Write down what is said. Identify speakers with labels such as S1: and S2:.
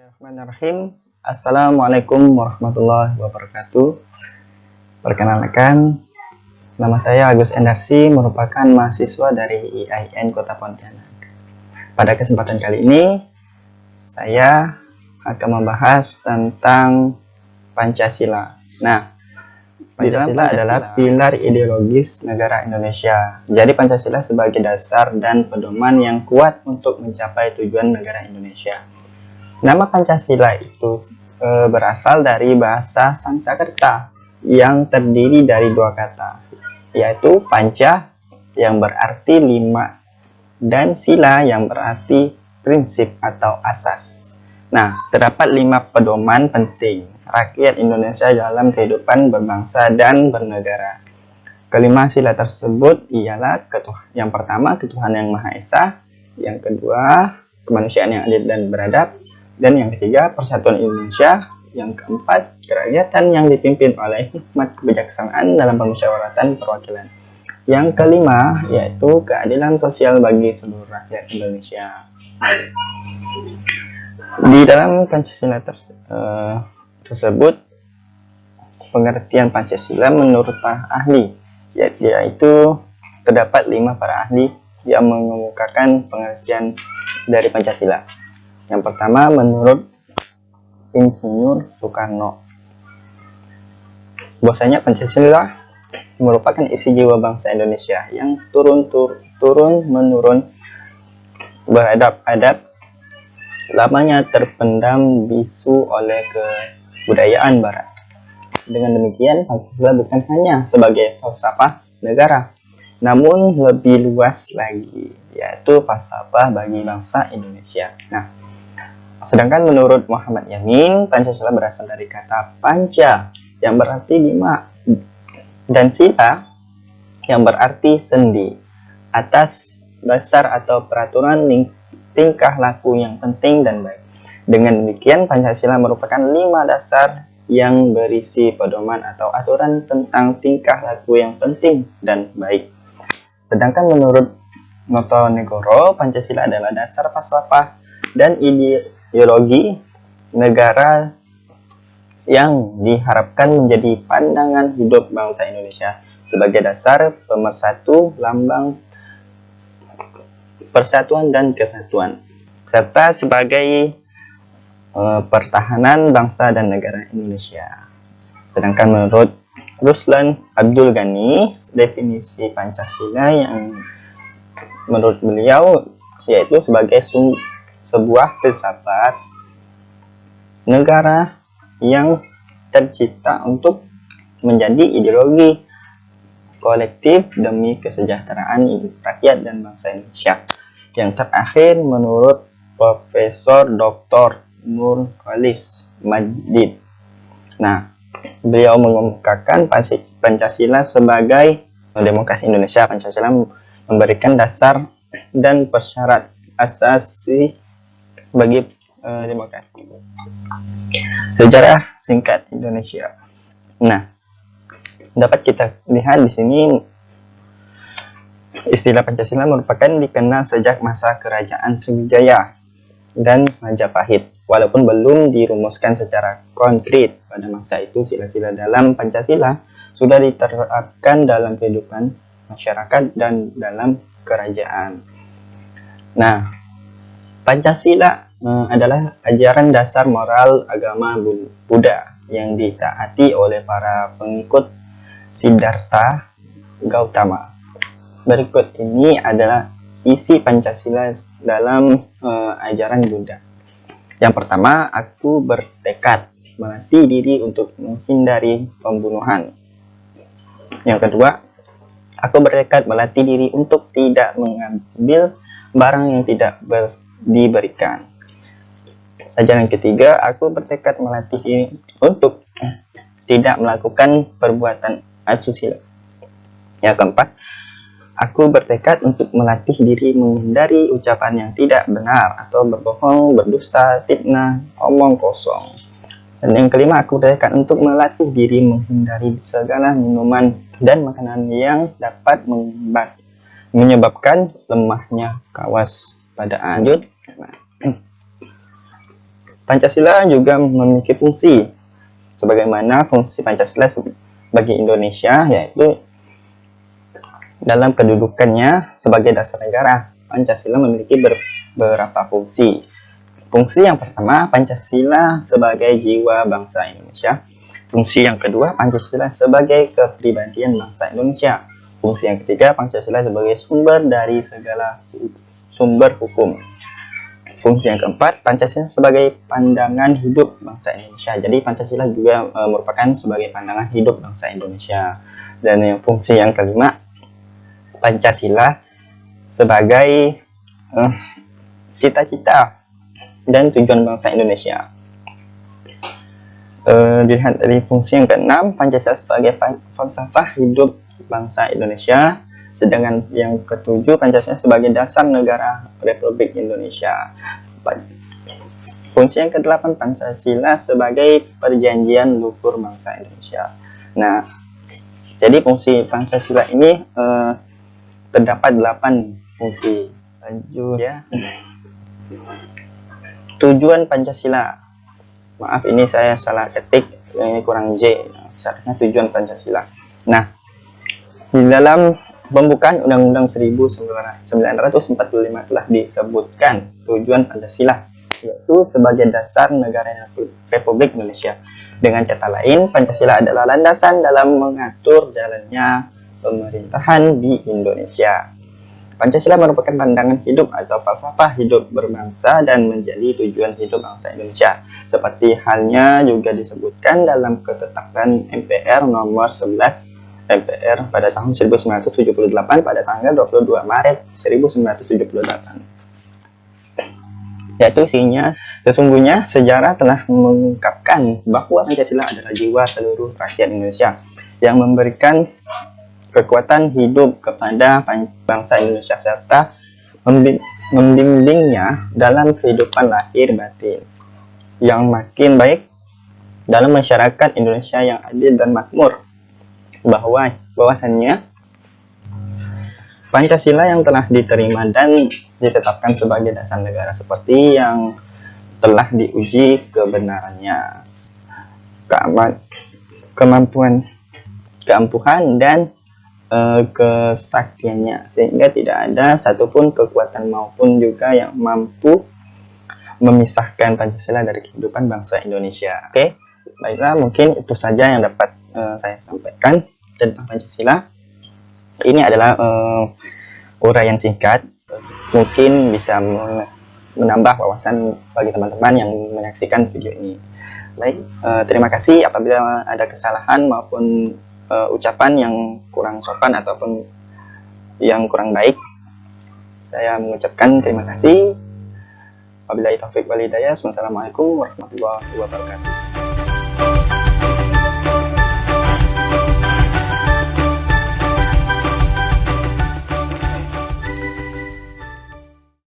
S1: Bismillahirrahmanirrahim. Assalamualaikum warahmatullahi wabarakatuh. Perkenalkan, nama saya Agus Endarsi, merupakan mahasiswa dari IAIN Kota Pontianak. Pada kesempatan kali ini, saya akan membahas tentang Pancasila. Nah, Pancasila adalah pilar ideologis negara Indonesia. Jadi Pancasila sebagai dasar dan pedoman yang kuat untuk mencapai tujuan negara Indonesia. Nama Pancasila itu berasal dari bahasa Sanskerta yang terdiri dari dua kata, yaitu Panca yang berarti lima dan Sila yang berarti prinsip atau asas. Nah, terdapat 5 pedoman penting rakyat Indonesia dalam kehidupan berbangsa dan bernegara. Kelima sila tersebut ialah yang pertama ketuhanan yang Maha Esa, yang kedua kemanusiaan yang adil dan beradab, dan yang ketiga persatuan Indonesia, yang keempat kerakyatan yang dipimpin oleh hikmat kebijaksanaan dalam permusyawaratan perwakilan, yang kelima yaitu keadilan sosial bagi seluruh rakyat Indonesia. Di dalam Pancasila tersebut, pengertian Pancasila menurut para ahli, yaitu terdapat 5 para ahli yang mengemukakan pengertian dari Pancasila. Yang pertama, menurut Insinyur Soekarno, bahwasanya Pancasila merupakan isi jiwa bangsa Indonesia yang turun-menurun beradab-adab, lamanya terpendam bisu oleh kebudayaan Barat. Dengan demikian, Pancasila bukan hanya sebagai falsafah negara, namun lebih luas lagi, yaitu falsafah bagi bangsa Indonesia. Nah, sedangkan menurut Muhammad Yamin, Pancasila berasal dari kata panca yang berarti 5 dan sila yang berarti sendi, atas dasar atau peraturan tingkah laku yang penting dan baik. Dengan demikian, Pancasila merupakan 5 dasar yang berisi pedoman atau aturan tentang tingkah laku yang penting dan baik. Sedangkan menurut Notonegoro, Pancasila adalah dasar falsafah dan ideologi negara yang diharapkan menjadi pandangan hidup bangsa Indonesia sebagai dasar pemersatu, lambang persatuan dan kesatuan, serta sebagai pertahanan bangsa dan negara Indonesia. Sedangkan menurut Ruslan Abdul Ghani, definisi Pancasila yang menurut beliau yaitu sebagai sebuah filsafat negara yang tercipta untuk menjadi ideologi kolektif demi kesejahteraan rakyat dan bangsa Indonesia. Yang terakhir menurut Profesor Dr. Nur Khalis Majid. Nah, beliau mengemukakan Pancasila sebagai demokrasi Indonesia. Pancasila memberikan dasar dan persyarat asasi bagi demokrasi. Sejarah singkat Indonesia. Nah, dapat kita lihat di sini istilah Pancasila merupakan dikenal sejak masa Kerajaan Sriwijaya dan Majapahit. Walaupun belum dirumuskan secara konkret pada masa itu, sila-sila dalam Pancasila sudah diterapkan dalam kehidupan masyarakat dan dalam kerajaan. Nah, Pancasila adalah ajaran dasar moral agama Buddha yang ditaati oleh para pengikut Siddhartha Gautama. Berikut ini adalah isi Pancasila dalam ajaran Buddha. Yang pertama, aku bertekad melatih diri untuk menghindari pembunuhan. Yang kedua, aku bertekad melatih diri untuk tidak mengambil barang yang tidak diberikan. Ajaran ketiga, aku bertekad melatih diri untuk tidak melakukan perbuatan asusila. Yang keempat, aku bertekad untuk melatih diri menghindari ucapan yang tidak benar atau berbohong, berdusta, fitnah, omong kosong. Dan yang kelima, aku bertekad untuk melatih diri menghindari segala minuman dan makanan yang dapat menyebabkan lemahnya kewaspadaan. Pancasila juga memiliki fungsi. Sebagaimana fungsi Pancasila bagi Indonesia, yaitu dalam kedudukannya sebagai dasar negara. Pancasila memiliki beberapa fungsi. Fungsi yang pertama, Pancasila sebagai jiwa bangsa Indonesia. Fungsi yang kedua, Pancasila sebagai kepribadian bangsa Indonesia. Fungsi yang ketiga, Pancasila sebagai sumber dari segala sumber hukum. Fungsi yang keempat, Pancasila sebagai pandangan hidup bangsa Indonesia. Jadi Pancasila juga merupakan sebagai pandangan hidup bangsa Indonesia. Dan yang fungsi yang kelima, Pancasila sebagai cita-cita dan tujuan bangsa Indonesia. Dilihat dari fungsi yang keenam, Pancasila sebagai falsafah hidup bangsa Indonesia. Sedangkan yang ketujuh, Pancasila sebagai dasar negara Republik Indonesia. Fungsi yang kedelapan, Pancasila sebagai perjanjian luhur bangsa Indonesia. Nah, jadi fungsi Pancasila ini terdapat 8 fungsi. Lanjut ya. Tujuan Pancasila. Maaf, ini saya salah ketik, ini kurang J. Seharusnya tujuan Pancasila. Nah, di dalam pembukaan Undang-Undang 1945 telah disebutkan tujuan Pancasila, yaitu sebagai dasar negara Republik Indonesia. Dengan kata lain, Pancasila adalah landasan dalam mengatur jalannya pemerintahan di Indonesia. Pancasila merupakan pandangan hidup atau falsafah hidup berbangsa dan menjadi tujuan hidup bangsa Indonesia. Seperti halnya juga disebutkan dalam ketetapan MPR nomor 11 MPR pada tahun 1978 pada tanggal 22 Maret 1978. Yaitu isinya, sesungguhnya sejarah telah mengungkapkan bahwa Pancasila adalah jiwa seluruh rakyat Indonesia yang memberikan kekuatan hidup kepada bangsa Indonesia serta membimbingnya dalam kehidupan lahir batin yang makin baik dalam masyarakat Indonesia yang adil dan makmur. Bahwasannya Pancasila yang telah diterima dan ditetapkan sebagai dasar negara seperti yang telah diuji kebenarannya, keampuhan dan kesaktiannya, sehingga tidak ada satupun kekuatan maupun juga yang mampu memisahkan Pancasila dari kehidupan bangsa Indonesia. Oke, baiklah, mungkin itu saja yang dapat saya sampaikan tentang Pancasila. Ini adalah uraian singkat, mungkin bisa menambah wawasan bagi teman-teman yang menyaksikan video ini. Baik, terima kasih. Apabila ada kesalahan maupun ucapan yang kurang sopan ataupun yang kurang baik, saya mengucapkan terima kasih. Wabillahi taufiq wal hidayah. Wassalamualaikum warahmatullahi wabarakatuh.